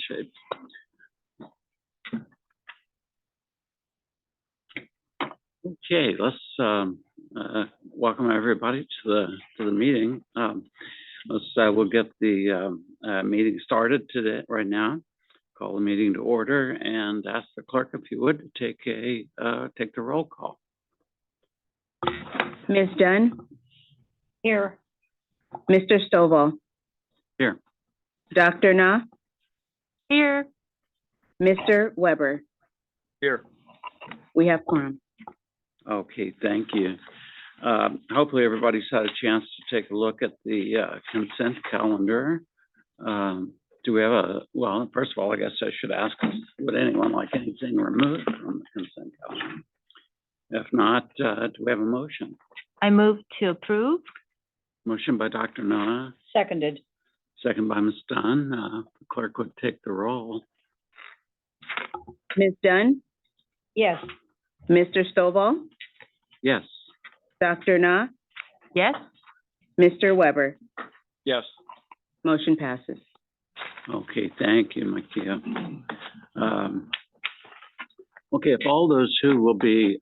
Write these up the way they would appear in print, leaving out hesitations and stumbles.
shape. Okay, let's welcome everybody to the meeting. We'll get the meeting started today right now. Call the meeting to order and ask the clerk if you would take the roll call. Ms. Dunn? Here. Mr. Stovall? Here. Dr. Na? Here. Mr. Weber? Here. We have quorum. Okay, thank you. Hopefully everybody's had a chance to take a look at the consent calendar. Do we have well, first of all, I guess I should ask, would anyone like anything removed from the consent calendar? If not, do we have a motion? I move to approve. Motion by Dr. Na, Seconded. second by Ms. Dunn. The clerk would take the roll. Ms. Dunn? Yes. Mr. Stovall? Yes. Dr. Na? Yes. Mr. Weber? Yes. Motion passes. Okay, thank you, Makia. Okay, if all those who will be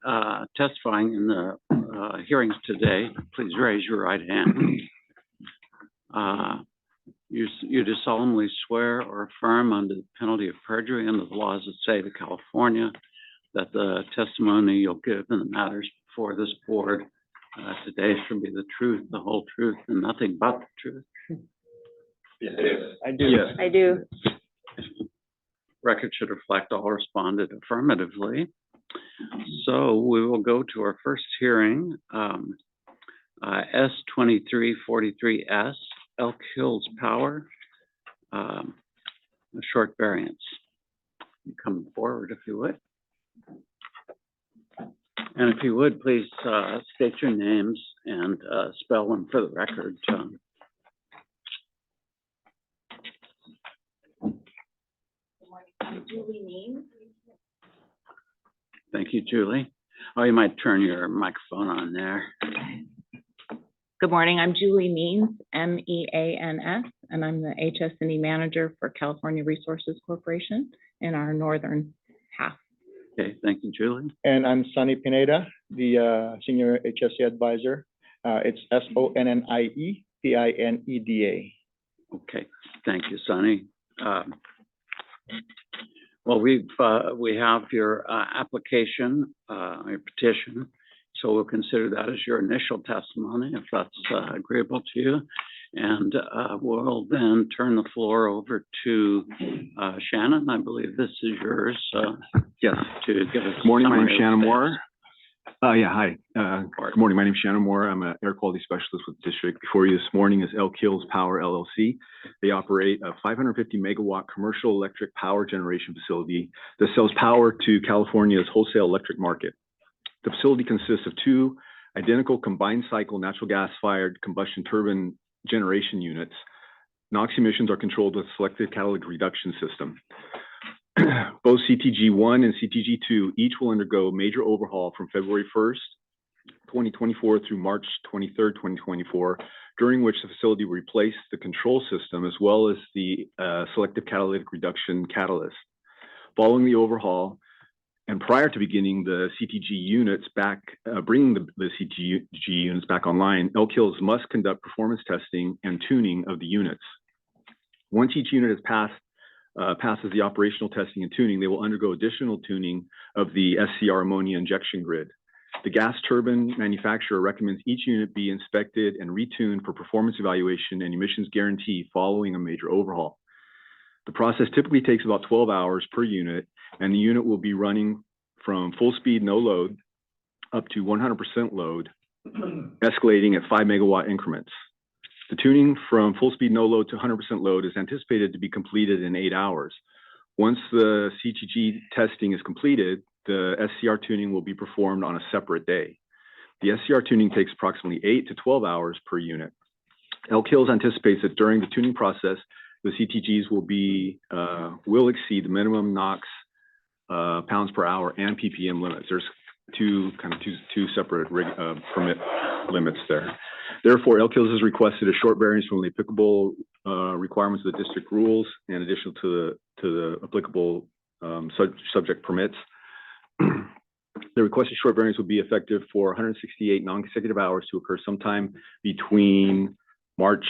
testifying in the hearings today, please raise your right hand. You do solemnly swear or affirm under the penalty of perjury and the laws of the state of California that the testimony you'll give in the matters before this board today should be the truth, the whole truth, and nothing but the truth. Yes, I do. Yes. I do. Record should reflect all responded affirmatively. So we will go to our first hearing, S2343S, Elk Hills Power, a short variance. Come forward if you would. And if you would, please state your names and spell them for the record, John. Julie Means. Thank you, Julie. Oh, you might turn your microphone on there. Good morning. I'm Julie Means, M-E-A-N-S, and I'm the HS&E manager for California Resources Corporation in our northern half. Okay, thank you, Julie. And I'm Sonny Pineda, the senior HSE advisor. It's SONNIE-PINEDA. Okay, thank you, Sonny. Well, we have your application, your petition, so we'll consider that as your initial testimony, if that's agreeable to you. And we'll then turn the floor over to Shannon. I believe this is yours. Yes. To give us. Good morning. My name is Shannon summary Moore. Hi. Good morning. My name is Shannon Moore. I'm an air quality specialist with the district. Before you this morning is Elk Hills Power LLC. They operate a 550 megawatt commercial electric power generation facility that sells power to California's wholesale electric market. The facility consists of two identical combined cycle natural gas fired combustion turbine generation units. NOx emissions are controlled with selective catalytic reduction system. Both CTG1 and CTG2 each will undergo major overhaul from February 1st, 2024 through March 23rd, 2024, during which the facility will replace the control system as well as the selective catalytic reduction catalyst. Following the overhaul, and prior to beginning the CTG units back, bringing the CTG units back online, Elk Hills must conduct performance testing and tuning of the units. Once each unit passes the operational testing and tuning, they will undergo additional tuning of the SCR ammonia injection grid. The gas turbine manufacturer recommends each unit be inspected and retuned for performance evaluation and emissions guarantee following a major overhaul. The process typically takes about 12 hours per unit, and the unit will be running from full speed, no load, up to 100% load, escalating at 5 megawatt increments. The tuning from full speed, no load to 100% load is anticipated to be completed in 8 hours. Once the CTG testing is completed, the SCR tuning will be performed on a separate day. The SCR tuning takes approximately 8 to 12 hours per unit. Elk Hills anticipates that during the tuning process, the CTGs will exceed the minimum NOx pounds per hour and ppm limits. There's two separate permit limits there. Therefore, Elk Hills has requested a short variance from the applicable requirements of the district rules and additional to to the applicable subject permits. The requested short variance would be effective for 168 non-consecutive hours to occur sometime between March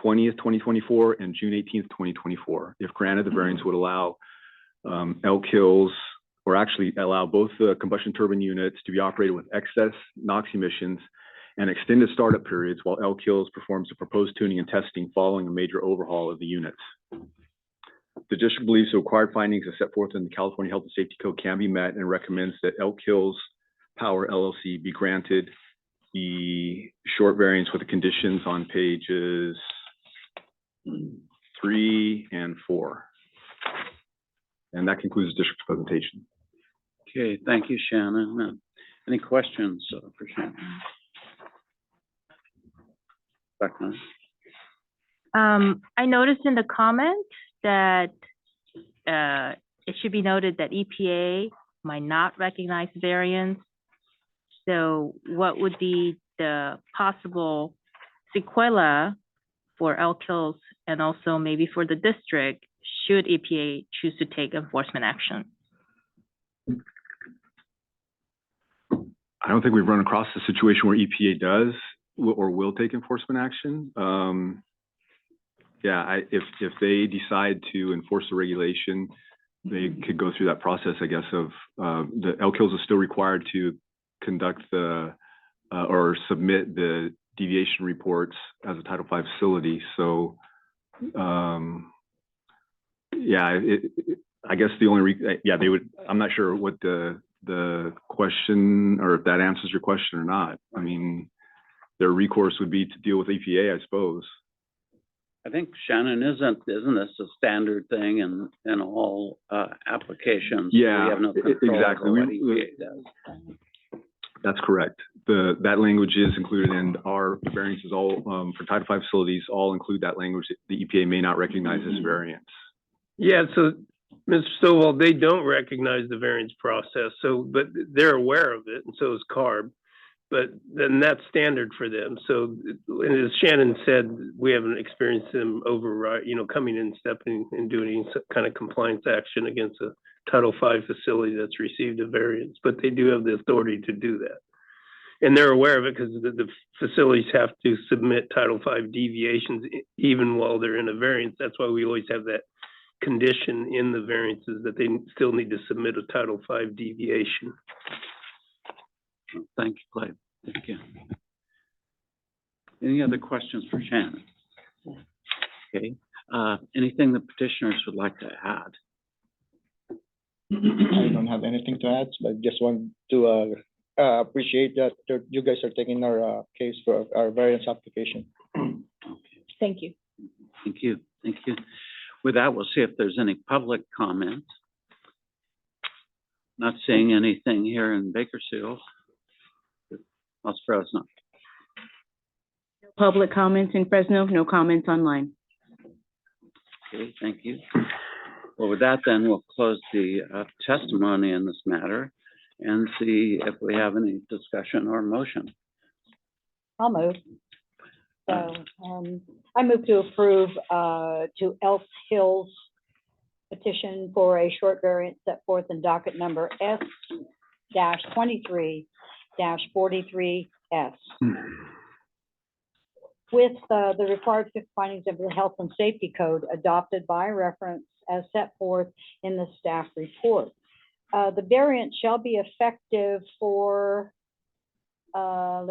20th, 2024 and June 18th, 2024. If granted, the variance would allow Elk Hills, or actually allow both the combustion turbine units to be operated with excess NOx emissions and extended startup periods while Elk Hills performs the proposed tuning and testing following a major overhaul of the units. The district believes the required findings as set forth in the California Health and Safety Code can be met and recommends that Elk Hills Power LLC be granted the short variance with the conditions on pages 3 and 4. And that concludes the district's presentation. Okay, thank you, Shannon. Any questions for Shannon? Beckman? I noticed in the comment that it should be noted that EPA might not recognize variance. So what would be the possible sequela for Elk Hills and also maybe for the district should EPA choose to take enforcement action? I don't think we've run across a situation where EPA does or will take enforcement action. If they decide to enforce the regulation, they could go through that process, I guess, of the Elk Hills is still required to conduct or submit the deviation reports as a Title V facility. So, I guess the only, they would, I'm not sure what the question, or if that answers your question or not. I mean, their recourse would be to deal with EPA, I suppose. I think, Shannon, isn't this a standard thing in all applications? Yeah, We have no control exactly. over what EPA does. That's correct. That language is included in our variances. All for Title V facilities all include that language that the EPA may not recognize as variance. Yeah, so Mr. Stovall, they don't recognize the variance process, but they're aware of it, and so is CARB. But then that's standard for them. So, and as Shannon said, we haven't experienced them override, coming in, stepping and doing any kind of compliance action against a Title V facility that's received a variance, but they do have the authority to do that. And they're aware of it because the facilities have to submit Title V deviations even while they're in a variance. That's why we always have that condition in the variances that they still need to submit a Title V deviation. Thank you, Clay. Thank you. Any other questions for Shannon? Okay. Anything the petitioners would like to add? I don't have anything to add, but just want to appreciate that you guys are taking our case for our variance application. Thank you. Thank you. Thank you. With that, we'll see if there's any public comment. Not seeing anything here in Bakersfield. Las Fresno. Public comments in Fresno, no comments online. Okay, thank you. Well, with that, then we'll close the testimony in this matter and see if we have any discussion or motion. I'll move. So, I move to approve to Elk Hills petition for a short variance set forth in docket number S-23-43S. With the required fixed findings of the Health and Safety Code adopted by reference as set forth in the staff report. The variance shall be effective for, a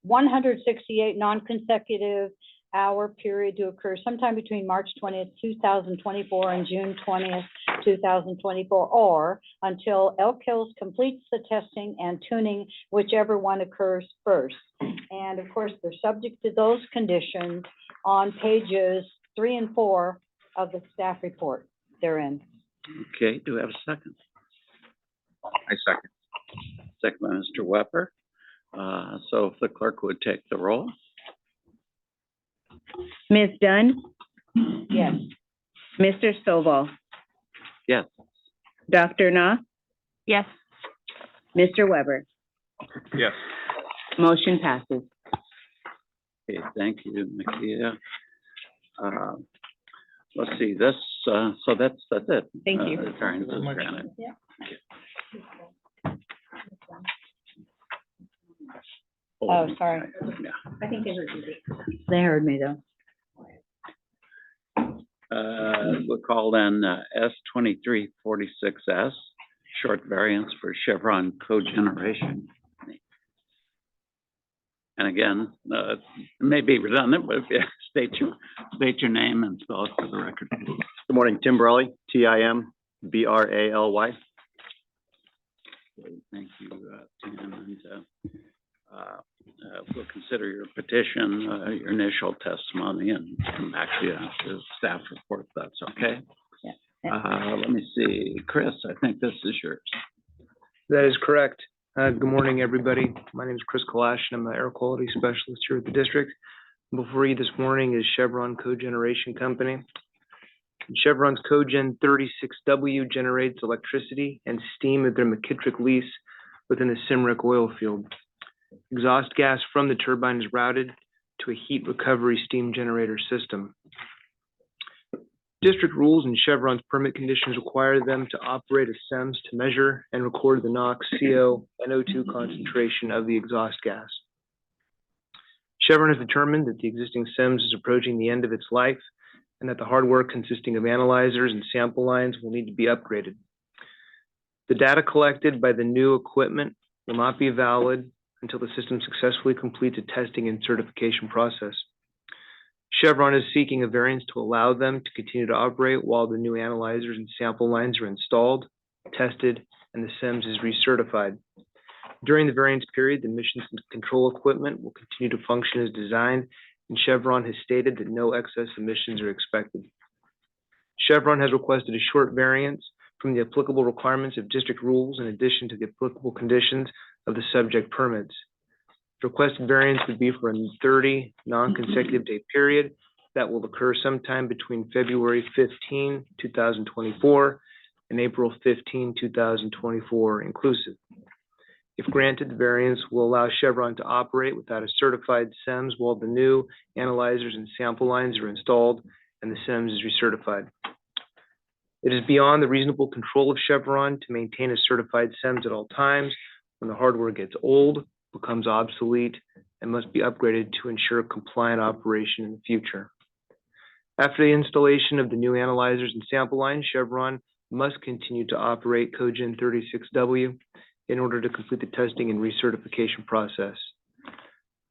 168 non-consecutive hour period to occur sometime between March 20th, 2024 and June 20th, 2024, or until Elk Hills completes the testing and tuning, whichever one occurs first. And of course, they're subject to those conditions on pages 3 and 4 of the staff report therein. Okay, do we have a second? I second. Second by Mr. Weber. So if the clerk would take the roll. Ms. Dunn? Yes. Mr. Stovall? Yes. Dr. Na? Yes. Mr. Weber? Yes. Motion passes. Okay, thank you, Makia. let's see, this, so that's it. Thank you. Variance is granted. Oh, sorry. Yeah. I think they heard me. They heard me, though. We'll call then, S 2346S, short variance for Chevron cogeneration. And again, it may be redundant, but yeah, state your name and spell it for the record, please. Good morning, Tim Brawley, Timbrally. Thank you, Tim, and we'll consider your petition, your initial testimony, and come back to you after staff report, if that's okay. Yeah. Let me see, Chris, I think this is yours. That is correct. Good morning, everybody. My name is Chris Kalash, and I'm an air quality specialist here at the district. Before you this morning is Chevron Cogeneration Company. Chevron's Cogen 36W generates electricity and steam at their McKittrick lease within the Simrick oil field. Exhaust gas from the turbine is routed to a heat recovery steam generator system. District rules and Chevron's permit conditions require them to operate a SEMS to measure and record the NOx, CO, and O2 concentration of the exhaust gas. Chevron has determined that the existing SEMS is approaching the end of its life and that the hardware consisting of analyzers and sample lines will need to be upgraded. The data collected by the new equipment will not be valid until the system successfully completes a testing and certification process. Chevron is seeking a variance to allow them to continue to operate while the new analyzers and sample lines are installed, tested, and the SEMS is recertified. During the variance period, the emissions control equipment will continue to function as designed, and Chevron has stated that no excess emissions are expected. Chevron has requested a short variance from the applicable requirements of district rules in addition to the applicable conditions of the subject permits. The requested variance would be for a 30 non-consecutive day period that will occur sometime between February 15, 2024 and April 15, 2024 inclusive. If granted, the variance will allow Chevron to operate without a certified SEMS while the new analyzers and sample lines are installed and the SEMS is recertified. It is beyond the reasonable control of Chevron to maintain a certified SEMS at all times when the hardware gets old, becomes obsolete, and must be upgraded to ensure compliant operation in the future. After the installation of the new analyzers and sample lines, Chevron must continue to operate Cogen 36W in order to complete the testing and recertification process.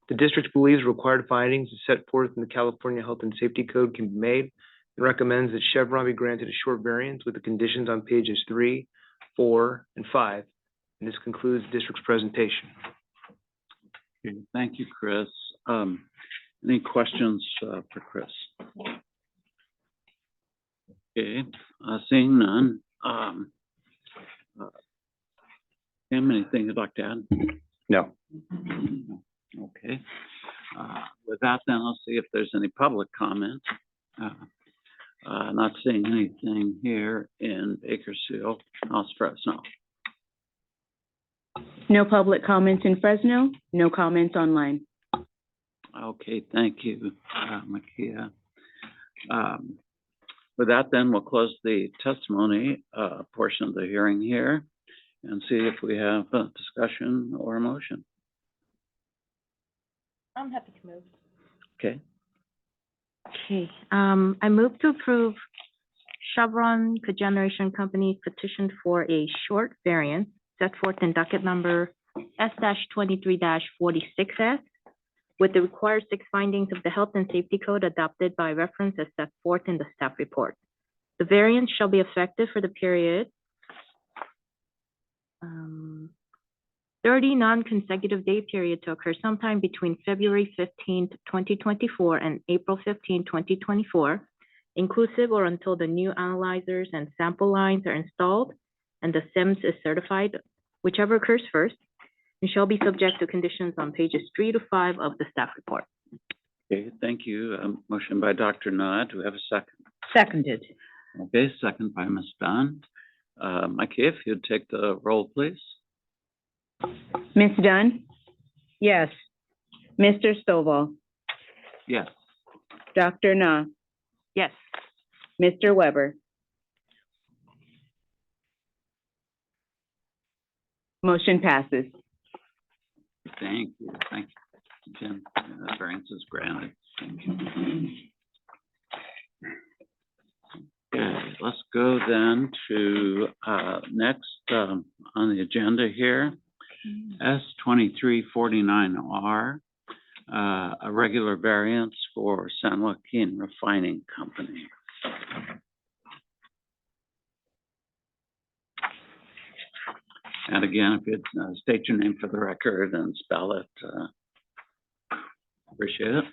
The district believes required findings as set forth in the California Health and Safety Code can be made and recommends that Chevron be granted a short variance with the conditions on pages 3, 4, and 5. And this concludes the district's presentation. Okay, thank you, Chris. Any questions for Chris? Okay, seeing none. Tim, anything you'd like to add? No. Okay. With that, then I'll see if there's any public comment. Not seeing anything here in Bakersfield, South Fresno. No public comments in Fresno, no comments online. Okay, thank you, Makia. With that, then we'll close the testimony portion of the hearing here and see if we have a discussion or a motion. I'm happy to move. Okay, Okay, I move to approve Chevron Cogeneration Company's petition for a short variance set forth in docket number S-23-46S with the required 6 findings of the Health and Safety Code adopted by reference as set forth in the staff report. The variance shall be effective for the period 30 non-consecutive day period to occur sometime between February 15th, 2024 and April 15th, 2024, inclusive or until the new analyzers and sample lines are installed and the SEMS is certified, whichever occurs first, and shall be subject to conditions on pages 3 to 5 of the staff report. okay, thank you. Motion by Dr. Nod. Do we have a second? Seconded. Okay, second by Ms. Dunn. Makia, if you'd take the roll, please. Ms. Dunn, Yes. Mr. Stovall, Yes. Dr. Na, Yes. Mr. Weber. Motion passes. Thank you, Jim. Variance is granted. Thank you. Okay, let's go then to, next, on the agenda here, S 2349R, a regular variance for San Joaquin Refining Company. And again, if you'd state your name for the record and spell it, appreciate it.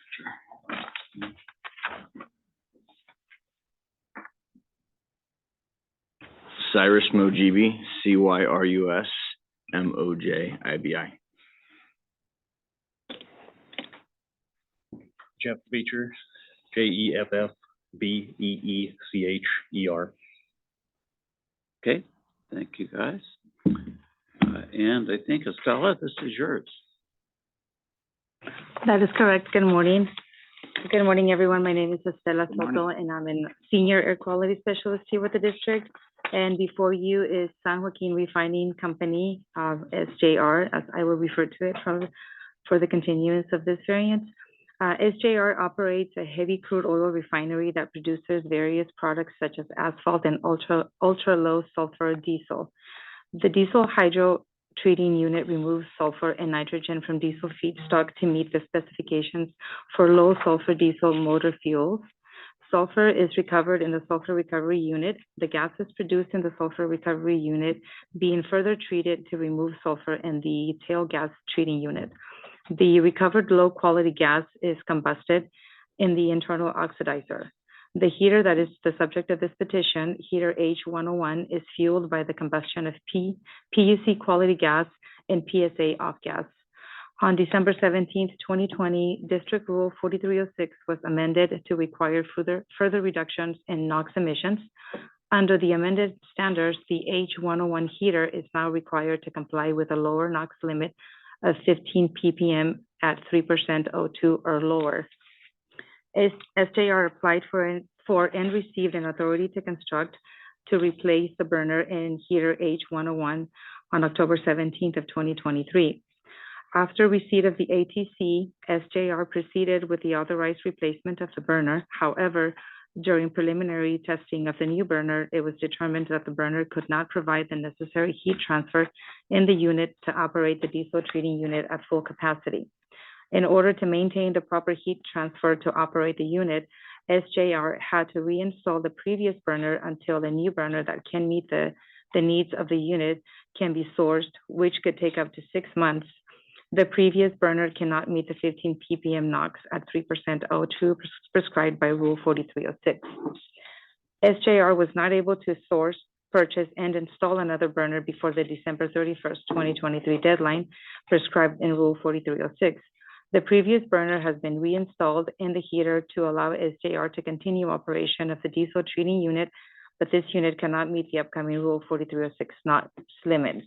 Cyrus Mojibi, CYRUS MOJIBI. Jeff Beecher, JEFFBEECHER. Okay, thank you, guys. And I think Estella, this is yours. That is correct. Good morning. Good morning, everyone. My name is Estela Good morning. Soto, and I'm a Senior Air Quality Specialist here with the district. And before you is San Joaquin Refining Company, SJR, as I will refer to it for the continuance of this variance. SJR operates a heavy crude oil refinery that produces various products such as asphalt and ultra-low sulfur diesel. The diesel hydro treating unit removes sulfur and nitrogen from diesel feedstock to meet the specifications for low sulfur diesel motor fuels. Sulfur is recovered in the sulfur recovery unit. The gases produced in the sulfur recovery unit being further treated to remove sulfur in the tail gas treating unit. The recovered low quality gas is combusted in the internal oxidizer. The heater that is the subject of this petition, heater H101, is fueled by the combustion of PUC quality gas and PSA off gas. On December 17th, 2020, District Rule 4306 was amended to require further reductions in NOx emissions. Under the amended standards, the H101 heater is now required to comply with a lower NOx limit of 15 ppm at 3% O2 or lower. SJR applied for and received an authority to construct to replace the burner in heater H101 on October 17th of 2023. After receipt of the ATC, SJR proceeded with the authorized replacement of the burner. However, during preliminary testing of the new burner, it was determined that the burner could not provide the necessary heat transfer in the unit to operate the diesel treating unit at full capacity. In order to maintain the proper heat transfer to operate the unit, SJR had to reinstall the previous burner until the new burner that can meet the needs of the unit can be sourced, which could take up to 6 months. The previous burner cannot meet the 15 ppm NOx at 3% O2 prescribed by Rule 4306. SJR was not able to source, purchase, and install another burner before the December 31st, 2023 deadline prescribed in Rule 4306. The previous burner has been reinstalled in the heater to allow SJR to continue operation of the diesel treating unit, but this unit cannot meet the upcoming Rule 4306 NOx limit.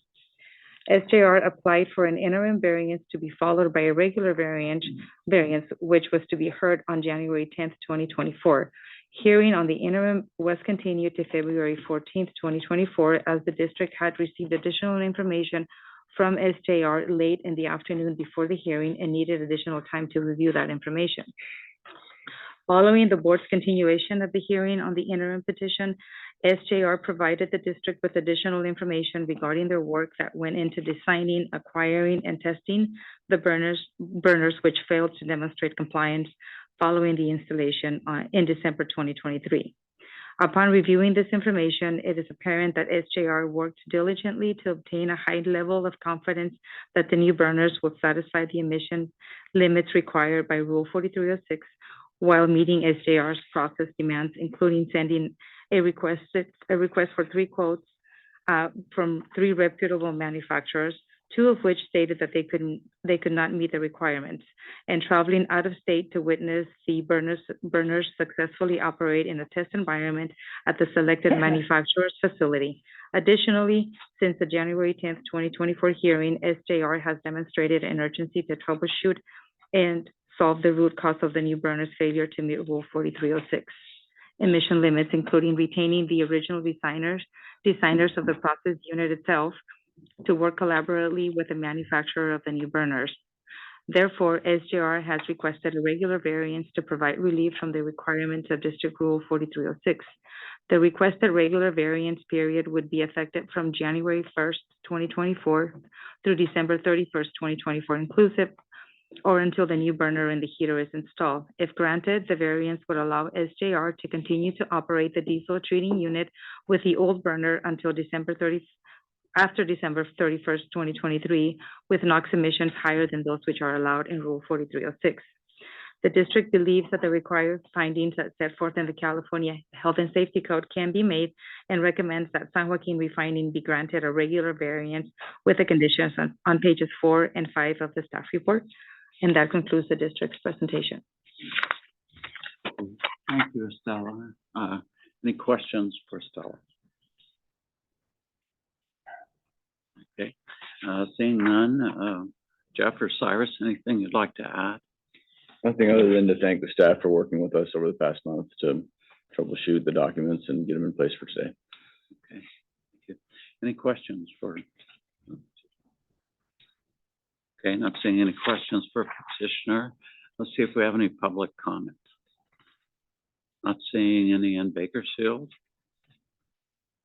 SJR applied for an interim variance to be followed by a regular variance, which was to be heard on January 10th, 2024. Hearing on the interim was continued to February 14th, 2024, as the district had received additional information from SJR late in the afternoon before the hearing and needed additional time to review that information. Following the board's continuation of the hearing on the interim petition, SJR provided the district with additional information regarding their work that went into designing, acquiring, and testing the burners which failed to demonstrate compliance following the installation in December 2023. Upon reviewing this information, it is apparent that SJR worked diligently to obtain a high level of confidence that the new burners will satisfy the emission limits required by Rule 4306 while meeting SJR's process demands, including sending a request for 3 quotes from 3 reputable manufacturers, 2 of which stated that they could not meet the requirements, and traveling out of state to witness the burners successfully operate in a test environment at the selected manufacturer's facility. Additionally, since the January 10th, 2024 hearing, SJR has demonstrated an urgency to troubleshoot and solve the root cause of the new burner's failure to meet Rule 4306. emission limits, including retaining the original designers of the process unit itself to work collaboratively with the manufacturer of the new burners. Therefore, SJR has requested a regular variance to provide relief from the requirements of District Rule 4306. The requested regular variance period would be effective from January 1st, 2024 through December 31st, 2024 inclusive, or until the new burner and the heater is installed. If granted, the variance would allow SJR to continue to operate the diesel treating unit with the old burner until after December 31st, 2023, with NOx emissions higher than those which are allowed in Rule 4306. The district believes that the required findings that set forth in the California Health and Safety Code can be made and recommends that San Joaquin Refining be granted a regular variance with the conditions on pages 4 and 5 of the staff report. And that concludes the district's presentation. Thank you, Estella. Any questions for Estella? Okay, seeing none, Jeff or Cyrus, anything you'd like to add? Nothing other than to thank the staff for working with us over the past month to troubleshoot the documents and get them in place for today. Okay, thank you. Any questions for? Okay, not seeing any questions for petitioner. Let's see if we have any public comments. Not seeing any in Bakersfield.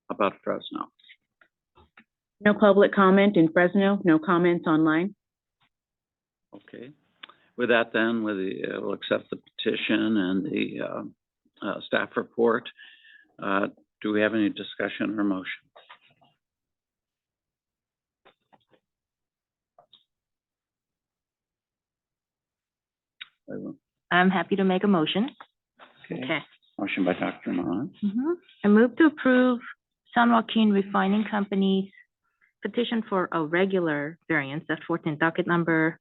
How about Fresno? No public comment in Fresno, no comments online. Okay, with that then, we'll accept the petition and the staff report. Do we have any discussion or motion? I'm happy to make a motion. Okay. Motion by Dr. Mahan. I move to approve San Joaquin Refining Company's petition for a regular variance that's forth in docket number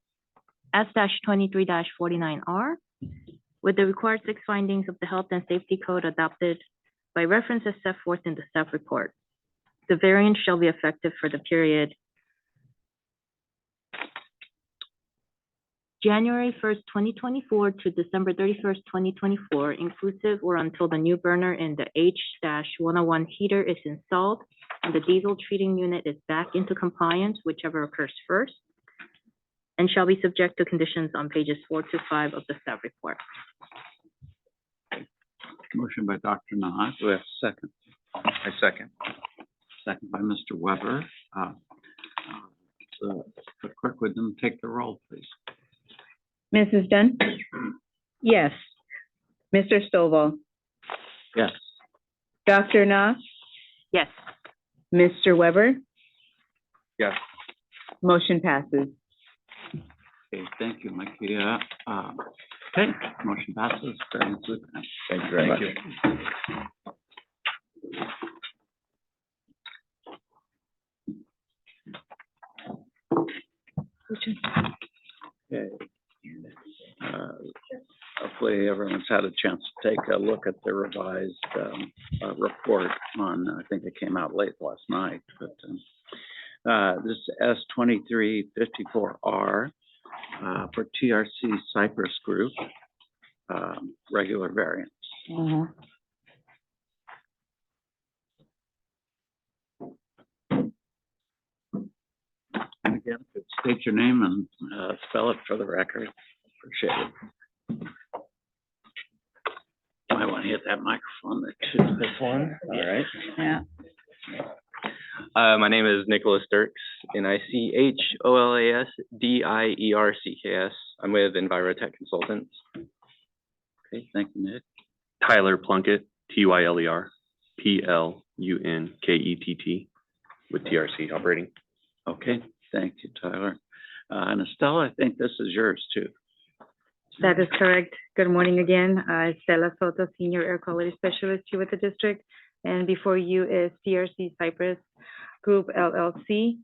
S-23-49R with the required 6 findings of the Health and Safety Code adopted by reference as set forth in the staff report. The variance shall be effective for the period January 1st, 2024 to December 31st, 2024, inclusive or until the new burner in the H-101 heater is installed and the diesel treating unit is back into compliance, whichever occurs first, and shall be subject to conditions on pages 4 to 5 of the staff report. Motion by Dr. Mahan. Do we have a second? I second. Second by Mr. Weber. So, quick with them, take the roll, please. Mrs. Dunn? Yes. Mr. Stovall? Yes. Dr. Na? Yes. Mr. Weber? Yes. Motion passes. Okay, thank you, Makia. Okay, motion passes. Variance is granted. Thank you very much. Okay. Hopefully everyone's had a chance to take a look at the revised report on, I think it came out late last night, but this is S-2354R for TRC Cypress Group, regular variance. And again, state your name and spell it for the record. Appreciate it. Might want to hit that microphone there too. This one, all right. Yeah. My name is Nicholas Dirks, NICHOLASDIERCKS. I'm with Envirotech Consultants. Okay, thank you, Nick. Tyler Plunkett, TYLER, PLUNKETT, with TRC Operating. Okay, thank you, Tyler. And Estella, I think this is yours too. That is correct. Good morning again. Estela Soto, Senior Air Quality Specialist here with the district. And before you is TRC Cypress Group LLC.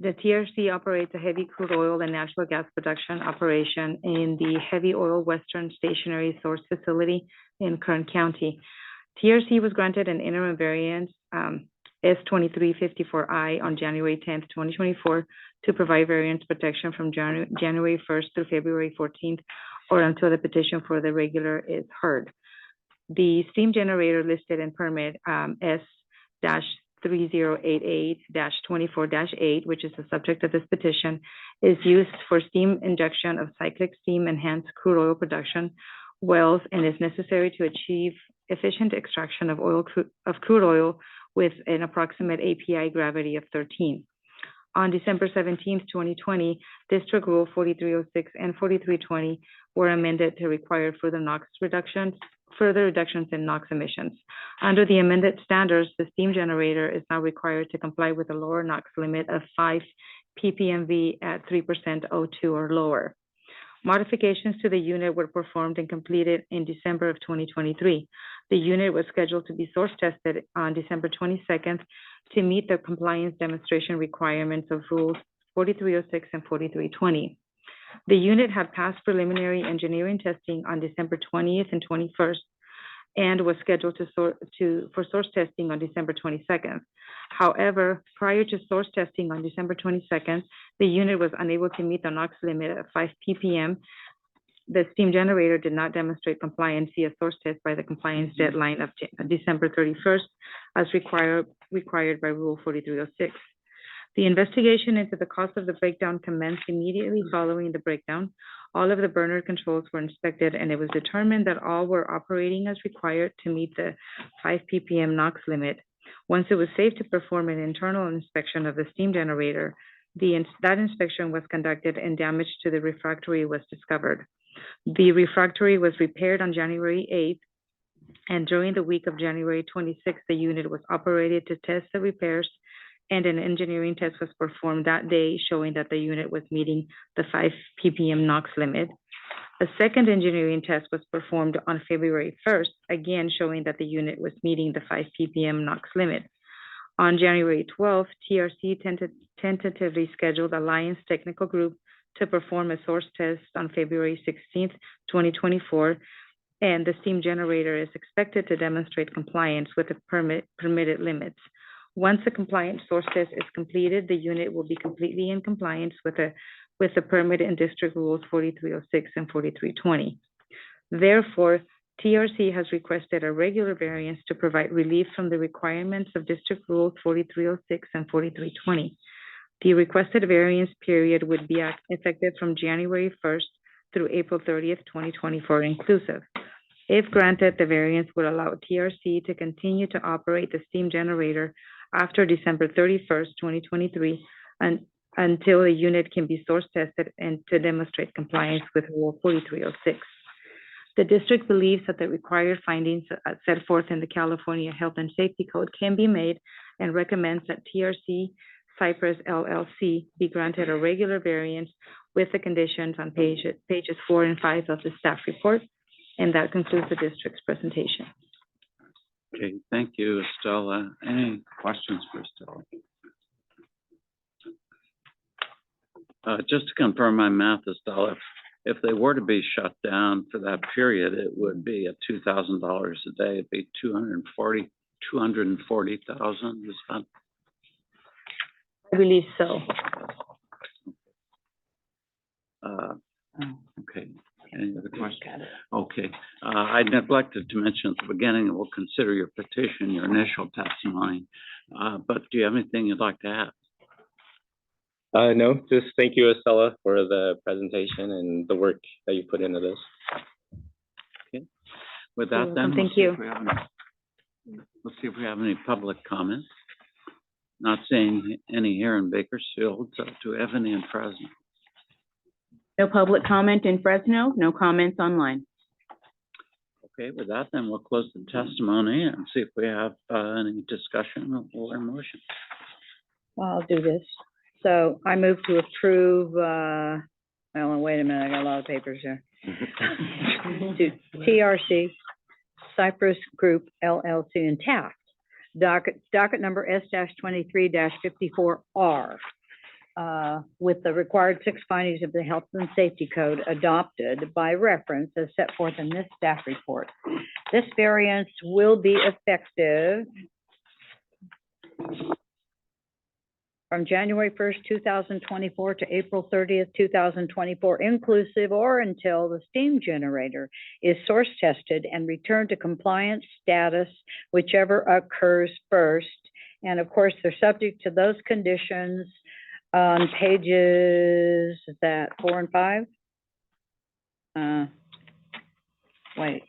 The TRC operates a heavy crude oil and natural gas production operation in the Heavy Oil Western Stationary Source Facility in Kern County. TRC was granted an interim variance, S-2354I on January 10th, 2024 to provide variance protection from January 1st through February 14th or until the petition for the regular is heard. The steam generator listed in permit S-3088-24-8, which is the subject of this petition, is used for steam injection of cyclic steam enhanced crude oil production wells and is necessary to achieve efficient extraction of crude oil with an approximate API gravity of 13. On December 17th, 2020, District Rule 4306 and 4320 were amended to require further reductions in NOx emissions. Under the amended standards, the steam generator is now required to comply with a lower NOx limit of 5 ppmv at 3% O2 or lower. Modifications to the unit were performed and completed in December of 2023. The unit was scheduled to be source tested on December 22nd to meet the compliance demonstration requirements of Rules 4306 and 4320. The unit had passed preliminary engineering testing on December 20th and 21st and was scheduled for source testing on December 22nd. However, prior to source testing on December 22nd, the unit was unable to meet the NOx limit of 5 ppm. The steam generator did not demonstrate compliance via source test by the compliance deadline of December 31st, as required by Rule 4306. The investigation into the cause of the breakdown commenced immediately following the breakdown. All of the burner controls were inspected, and it was determined that all were operating as required to meet the 5 ppm NOx limit. Once it was safe to perform an internal inspection of the steam generator, that inspection was conducted and damage to the refractory was discovered. The refractory was repaired on January 8th, and during the week of January 26th, the unit was operated to test the repairs, and an engineering test was performed that day showing that the unit was meeting the 5 ppm NOx limit. A second engineering test was performed on February 1st, again showing that the unit was meeting the 5 ppm NOx limit. On January 12th, TRC tentatively scheduled Alliance Technical Group to perform a source test on February 16th, 2024, and the steam generator is expected to demonstrate compliance with the permitted limits. Once the compliant source test is completed, the unit will be completely in compliance with the permit in District Rules 4306 and 4320. Therefore, TRC has requested a regular variance to provide relief from the requirements of District Rules 4306 and 4320. The requested variance period would be effective from January 1st through April 30th, 2024 inclusive. If granted, the variance would allow TRC to continue to operate the steam generator after December 31st, 2023, until the unit can be source tested and to demonstrate compliance with Rule 4306. The district believes that the required findings set forth in the California Health and Safety Code can be made and recommends that TRC Cypress LLC be granted a regular variance with the conditions on pages 4 and 5 of the staff report. And that concludes the district's presentation. Okay, thank you, Estella. Any questions for Estella? Just to confirm my math, Estella, if they were to be shut down for that period, it would be at $2,000 a day. It'd be 240,000. Is that? I believe so. Okay. Any other questions? Okay. I neglected to mention at the beginning that we'll consider your petition, your initial testimony. But do you have anything you'd like to add? No, just thank you, Estella, for the presentation and the work that you put into this. Okay. With that, then, thank you. Let's see if we have any public comments. Not seeing any here in Bakersfield. So do we have any in Fresno? No public comment in Fresno, no comments online. Okay, with that, then we'll close the testimony and see if we have any discussion or motion. I'll do this. So I move to approve, wait a minute, I got a lot of papers here. To TRC Cypress Group LLC in Taft, docket number S-23-54R. With the required 6 findings of the Health and Safety Code adopted by reference as set forth in this staff report. This variance will be effective. from January 1st, 2024 to April 30th, 2024 inclusive, or until the steam generator is source tested and returned to compliance status, whichever occurs first. And of course, they're subject to those conditions on pages, is that 4 and 5? Wait.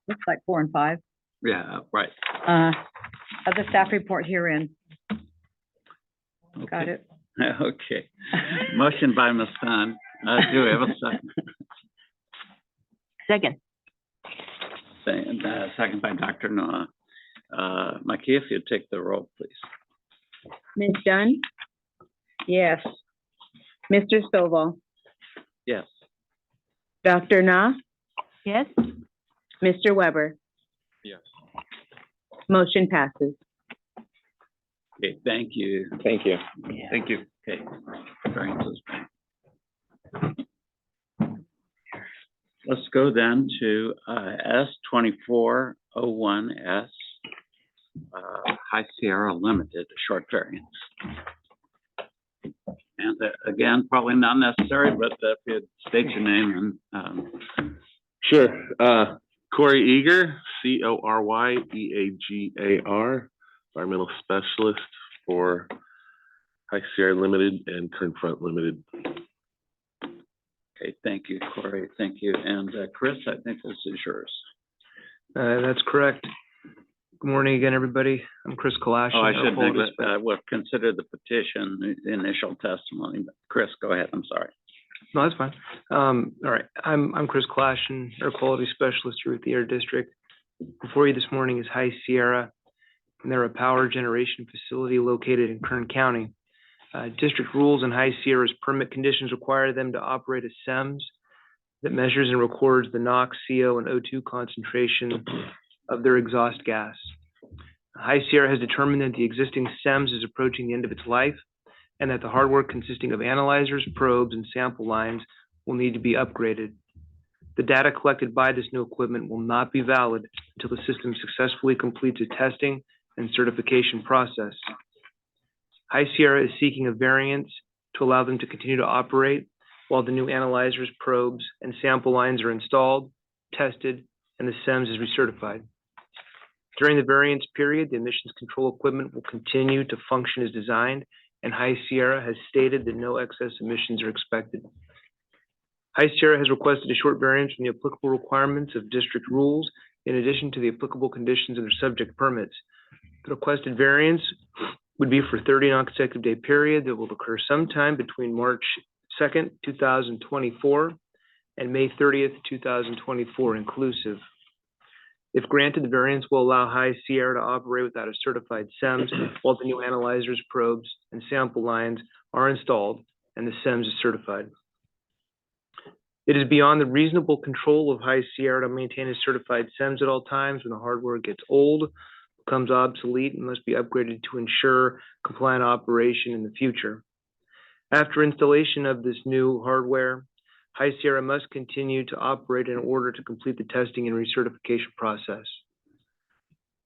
Looks like 4 and 5, Yeah, right. of the staff report herein. Got Okay. it? Okay. Motion by Ms. Khan. Do we have a second? Second. Second by Dr. Noah. Makee, if you'd take the roll, please. Ms. Dunn, Yes. Mr. Stovall, Yes. Dr. Na, Yes? Mr. Weber. Yes. Motion passes. Okay, thank you. Thank you. Thank you. Okay. Variances. Let's go then to S 2401S, High Sierra Limited, short variance. And again, probably not necessary, but if you'd state your name and, Sure. Corey Eager, CORYEAGAR, environmental specialist for High Sierra Limited and Kern Front Limited. okay, thank you, Corey, thank you. And Chris, I think this is yours. That's correct. Good morning again, everybody. I'm Chris Kalash. Oh, I should we'll consider the petition, the initial testimony, but Chris, go ahead, I'm sorry. No, that's fine. All right, I'm Chris Kalash, Air Quality Specialist here with the Air District. Before you this morning is High Sierra, and they're a power generation facility located in Kern County. District rules and High Sierra's permit conditions require them to operate a SEMS that measures and records the NOx, CO, and O2 concentration of their exhaust gas. High Sierra has determined that the existing SEMS is approaching the end of its life, and that the hardware consisting of analyzers, probes, and sample lines will need to be upgraded. The data collected by this new equipment will not be valid until the system successfully completes a testing and certification process. High Sierra is seeking a variance to allow them to continue to operate while the new analyzers, probes, and sample lines are installed, tested, and the SEMS is recertified. During the variance period, the emissions control equipment will continue to function as designed, and High Sierra has stated that no excess emissions are expected. High Sierra has requested a short variance from the applicable requirements of district rules in addition to the applicable conditions of their subject permits. The requested variance would be for a 30 non-consecutive day period that will occur sometime between March 2nd, 2024 and May 30th, 2024 inclusive. If granted, the variance will allow High Sierra to operate without a certified SEMS while the new analyzers, probes, and sample lines are installed and the SEMS is certified. It is beyond the reasonable control of High Sierra to maintain a certified SEMS at all times when the hardware gets old, becomes obsolete, and must be upgraded to ensure compliant operation in the future. After installation of this new hardware, High Sierra must continue to operate in order to complete the testing and recertification process.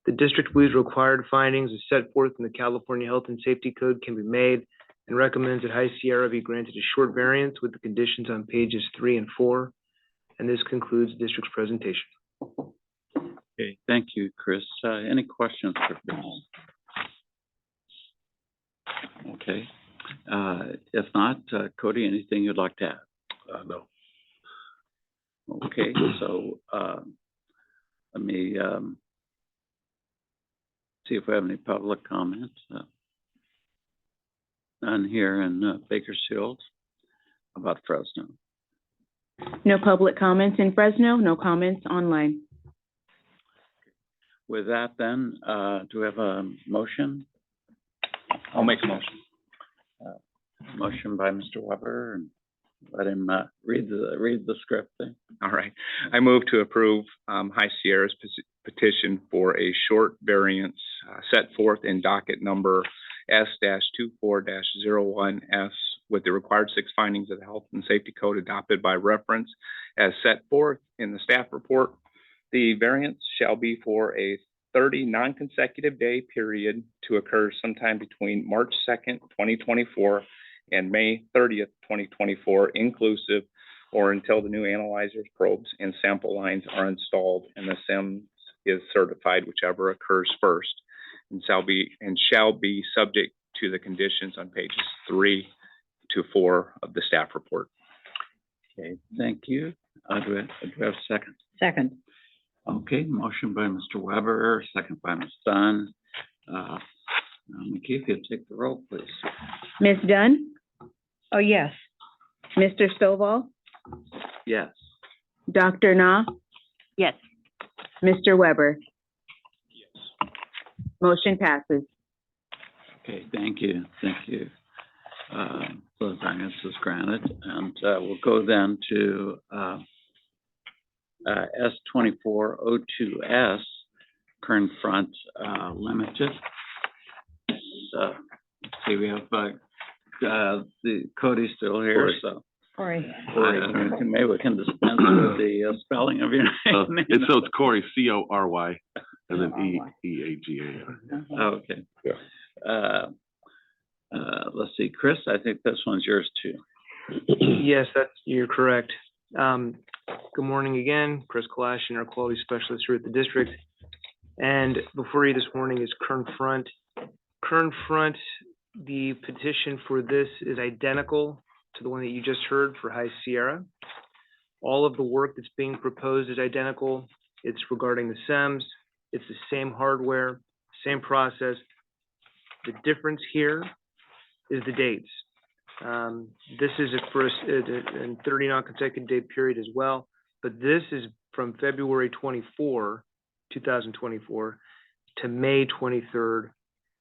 The district believes required findings as set forth in the California Health and Safety Code can be made and recommends that High Sierra be granted a short variance with the conditions on pages 3 and 4. And this concludes the district's presentation. Okay, thank you, Chris. Any questions for Chris? Okay. If not, Cody, anything you'd like to add? No. Okay, so let me see if we have any public comments. None here in Bakersfield. How about Fresno? No public comments in Fresno, no comments online. With that then, do we have a motion? I'll make a motion. Motion by Mr. Weber, and let him read the script thing. All right. I move to approve High Sierra's petition for a short variance set forth in docket number S-24-01S with the required 6 findings of the Health and Safety Code adopted by reference as set forth in the staff report. The variance shall be for a 30 non-consecutive day period to occur sometime between March 2nd, 2024 and May 30th, 2024 inclusive, or until the new analyzers, probes, and sample lines are installed and the SIMS is certified, whichever occurs first, and shall be subject to the conditions on pages 3 to 4 of the staff report. Okay, thank you. Do we have a second? Second. Okay, motion by Mr. Weber, second by Ms. Dunn. McKee, if you'd take the roll, please. Ms. Dunn, Oh, yes. Mr. Stovall, Yes. Dr. Na, Yes. Mr. Weber. Motion passes. Okay, thank you, thank you. So the variance is granted, and we'll go then to S2402S, Kern Front Limited. So, see, we have the Cody's still here, so Corey. maybe we can dispense with the spelling of your name. It's Corey, Cory, and then Eaga. Okay. Let's see, Chris, I think this one's yours too. Yes, you're correct. Good morning again, Chris Kalashian, our quality specialist here at the district. And before you this morning is Kern Front. Kern Front, the petition for this is identical to the one that you just heard for High Sierra. All of the work that's being proposed is identical. It's regarding the SEMS. It's the same hardware, same process. The difference here is the dates. This is for a 30 non-consecutive day period as well, but this is from February 24, 2024 to May 23rd,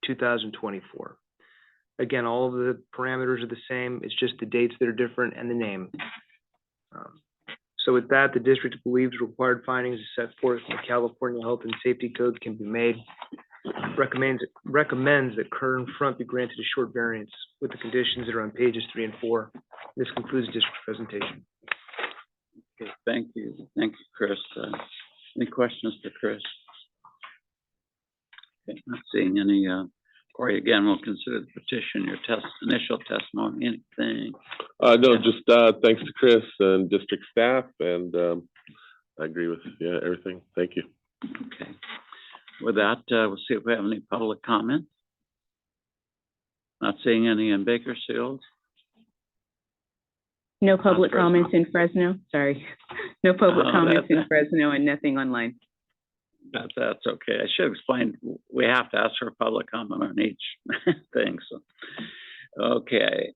2024. Again, all of the parameters are the same. It's just the dates that are different and the name. So with that, the district believes required findings as set forth in the California Health and Safety Code can be made. Recommends that Kern Front be granted a short variance with the conditions that are on pages 3 and 4. This concludes the district's presentation. Okay, thank you, Chris. Any questions for Chris? Okay, not seeing any. Corey, again, we'll consider the petition, your initial testimony, anything. No, just thanks to Chris and district staff, and I agree with everything. Thank you. Okay. With that, we'll see if we have any public comment. Not seeing any in Bakersfield. No public Fresno. comments in Fresno, sorry. No public comments in Fresno and nothing online. That's okay. I should have explained, we have to ask for a public comment on each thing, so. Okay,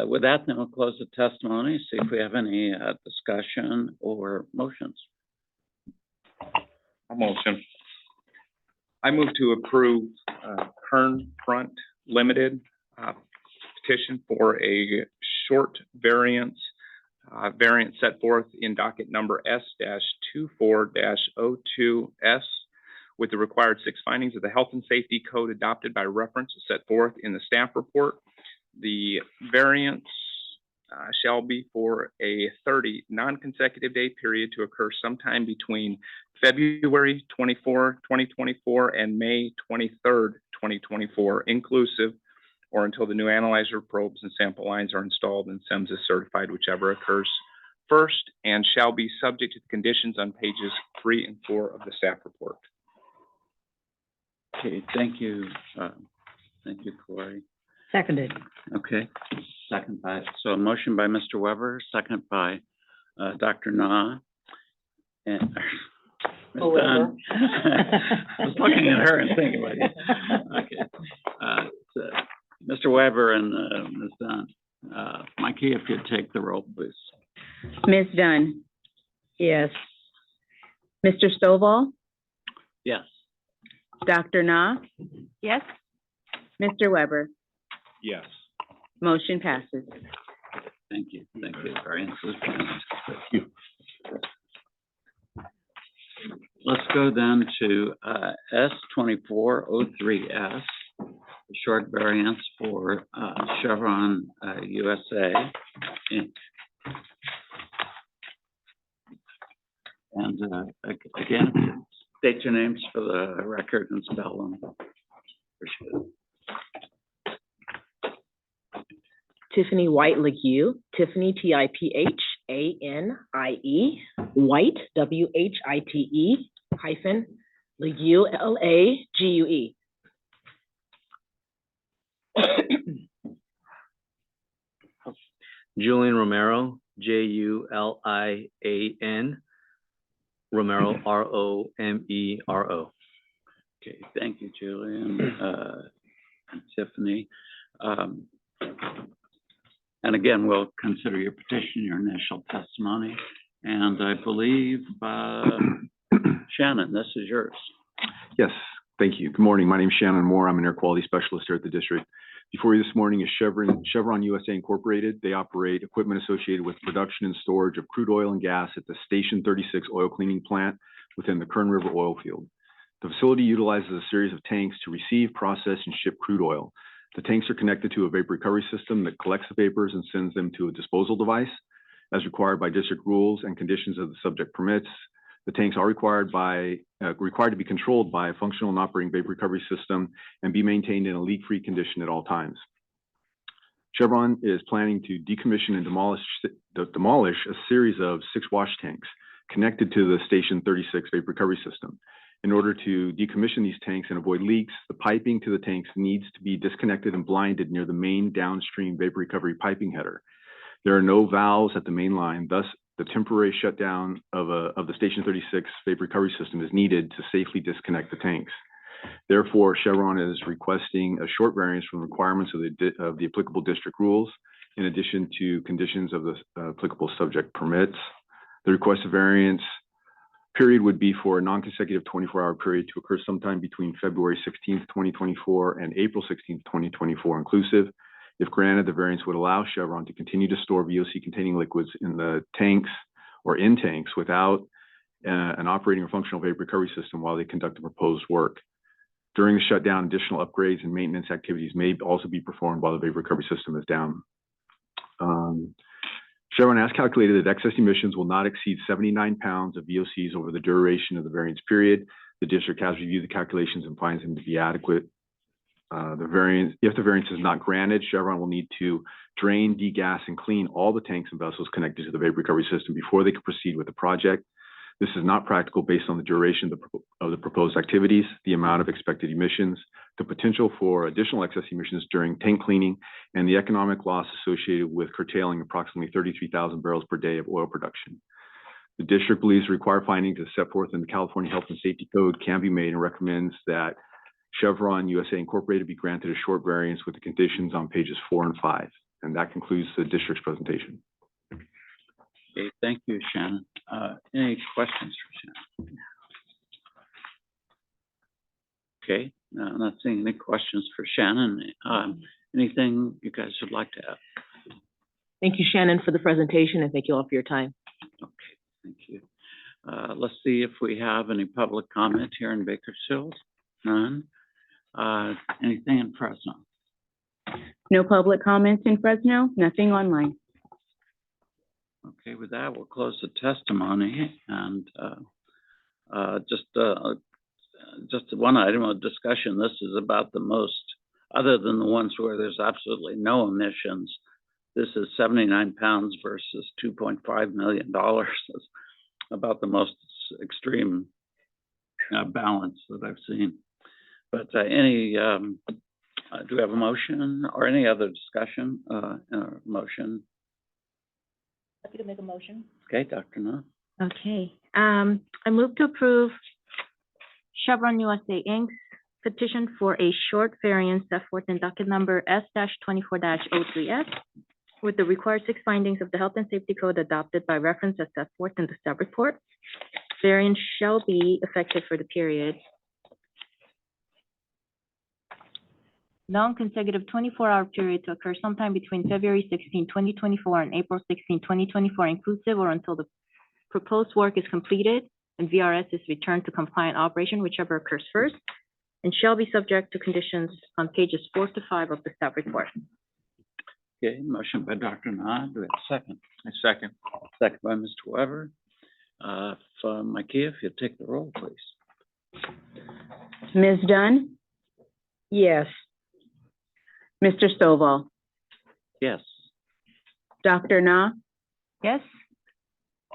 with that, then we'll close the testimony, see if we have any discussion or motions. A motion. I move to approve Kern Front Limited petition for a short variance set forth in docket number S-24-02S with the required 6 findings of the Health and Safety Code adopted by reference set forth in the staff report. The variance shall be for a 30 non-consecutive day period to occur sometime between February 24, 2024 and May 23rd, 2024 inclusive, or until the new analyzer, probes, and sample lines are installed and SEMS is certified, whichever occurs first, and shall be subject to the conditions on pages 3 and 4 of the staff report. Okay, thank you, Corey. Seconded. Okay, so a motion by Mr. Weber, second by Dr. Na. And Ms. Dunn. I was looking at her and thinking about it. Okay. So, Mr. Weber and Ms. Dunn. Mikey, if you'd take the roll, please. Ms. Dunn, Yes. Mr. Stovall, Yes. Dr. Na, Yes. Mr. Weber. Yes. Motion passes. Thank you. Variance is granted. Thank you. Let's go then to S2403S, a short variance for Chevron USA, Inc. And again, state your names for the record and spell them. Appreciate it. Tiffany White Legue, Tiffany Tiphanie, White White hyphen Legue Lague. Julian Romero, Julian, Romero, Romero. Okay, thank you, Julian, and Tiffany. And again, we'll consider your petition, your initial testimony, and I believe, Shannon, this is yours. Yes, thank you. Good morning. My name is Shannon Moore. I'm an air quality specialist here at the district. Before you this morning is Chevron USA Incorporated. They operate equipment associated with production and storage of crude oil and gas at the Station 36 oil cleaning plant within the Kern River oil field. The facility utilizes a series of tanks to receive, process, and ship crude oil. The tanks are connected to a vapor recovery system that collects the vapors and sends them to a disposal device. As required by district rules and conditions of the subject permits, the tanks are required to be controlled by a functional and operating vapor recovery system and be maintained in a leak-free condition at all times. Chevron is planning to decommission and demolish a series of 6 wash tanks connected to the Station 36 vapor recovery system. In order to decommission these tanks and avoid leaks, the piping to the tanks needs to be disconnected and blinded near the main downstream vapor recovery piping header. There are no valves at the main line, thus the temporary shutdown of the Station 36 vapor recovery system is needed to safely disconnect the tanks. Therefore, Chevron is requesting a short variance from the requirements of the applicable district rules, in addition to conditions of the applicable subject permits. The requested variance period would be for a non-consecutive 24-hour period to occur sometime between February 16th, 2024 and April 16th, 2024 inclusive. If granted, the variance would allow Chevron to continue to store VOC-containing liquids in the tanks or in tanks without an operating or functional vapor recovery system while they conduct the proposed work. During the shutdown, additional upgrades and maintenance activities may also be performed while the vapor recovery system is down. Chevron has calculated that excess emissions will not exceed 79 pounds of VOCs over the duration of the variance period. The district has reviewed the calculations and finds them to be adequate. If the variance is not granted, Chevron will need to drain, degas, and clean all the tanks and vessels connected to the vapor recovery system before they can proceed with the project. This is not practical based on the duration of the proposed activities, the amount of expected emissions, the potential for additional excess emissions during tank cleaning, and the economic loss associated with curtailing approximately 33,000 barrels per day of oil production. The district believes the required findings as set forth in the California Health and Safety Code can be made and recommends that Chevron USA Incorporated be granted a short variance with the conditions on pages 4 and 5. And that concludes the district's presentation. Okay, thank you, Shannon. Any questions for Shannon? Okay, I'm not seeing any questions for Shannon. Anything you guys would like to add? Thank you, Shannon, for the presentation, and thank you all for your time. Okay, thank you. Let's see if we have any public comment here in Bakersfield. None. Anything in Fresno? No public comments in Fresno, nothing online. Okay, with that, we'll close the testimony and just one item of discussion. This is about the most, other than the ones where there's absolutely no emissions, this is 79 pounds versus $2.5 million. It's about the most extreme balance that I've seen. But do we have a motion or any other discussion? Motion? Happy to make a motion. Okay, Dr. Na. Okay, I move to approve Chevron USA Inc.'s petition for a short variance set forth in docket number S-24-03S with the required 6 findings of the Health and Safety Code adopted by reference as set forth in the staff report. Variance shall be effective for the period non-consecutive 24-hour period to occur sometime between February 16, 2024 and April 16, 2024 inclusive, or until the proposed work is completed and VRS is returned to compliant operation, whichever occurs first, and shall be subject to conditions on pages 4 to 5 of the staff report. Okay, motion by Dr. Na. Do we have a second? A second. Second by Mr. Weber. Micaiah, if you'd take the roll, please. Ms. Dunn? Yes. Mr. Stovall? Yes. Dr. Na? Yes?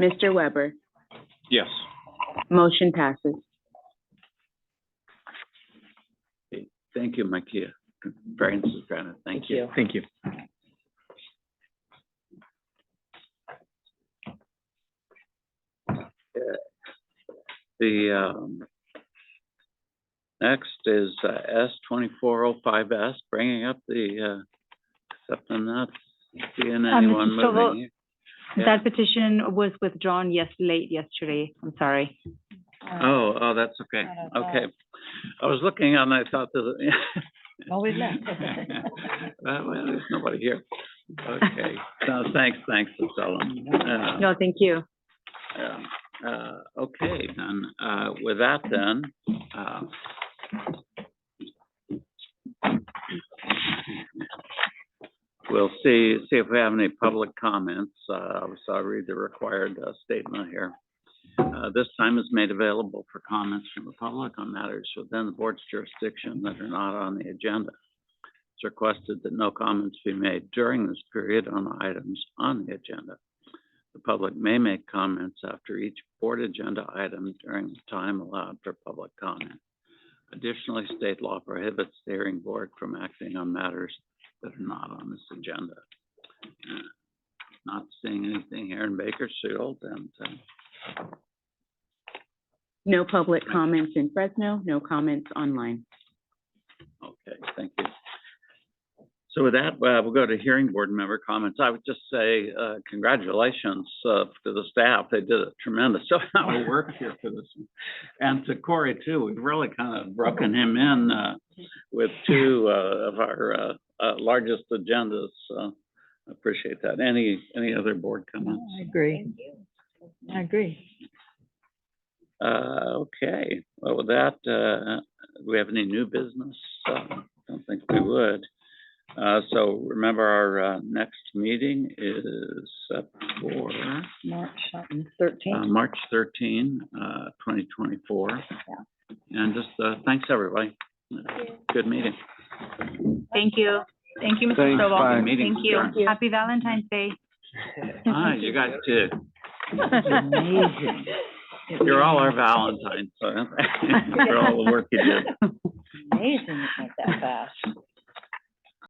Mr. Weber? Yes. Motion passes. Okay, thank you, Makia. Variance is granted. Thank you. Thank you. The, next is, S 2405S, bringing up the, except I'm not seeing anyone Mr. Stovall, moving here. Yeah. That petition was withdrawn late yesterday. I'm sorry. Oh, that's okay. Okay. I was looking and I thought that. Always left. Well, there's nobody here. Okay. No, thanks, Priscilla. No, thank you. Okay, then, with that then, we'll see if we have any public comments. So I'll read the required statement here. This time is made available for comments from the public on matters within the board's jurisdiction that are not on the agenda. It's requested that no comments be made during this period on items on the agenda. The public may make comments after each board agenda item during the time allowed for public comment. Additionally, state law prohibits the hearing board from acting on matters that are not on this agenda. Not seeing anything here in Bakersfield, and No public comments in Fresno, no comments online. okay, thank you. So with that, we'll go to hearing board member comments. I would just say congratulations to the staff. They did a tremendous amount of work here for this one. And to Corey too, we've really kind of broken him in with two of our largest agendas. So I appreciate that. Any other board comments? I agree. I agree. Okay, well, with that, do we have any new business? Don't think we would. So remember, our next meeting is set for March 13th. March 13, 2024. Yeah. And just thanks, everybody. Good meeting. Thank you. Thank you, Mr. Thanks, Stovall. bye. Meeting's Thank you. adjourned. Happy Valentine's Day. You guys too. Amazing. You're all our Valentines, so for all the work you did. Amazing it went that fast.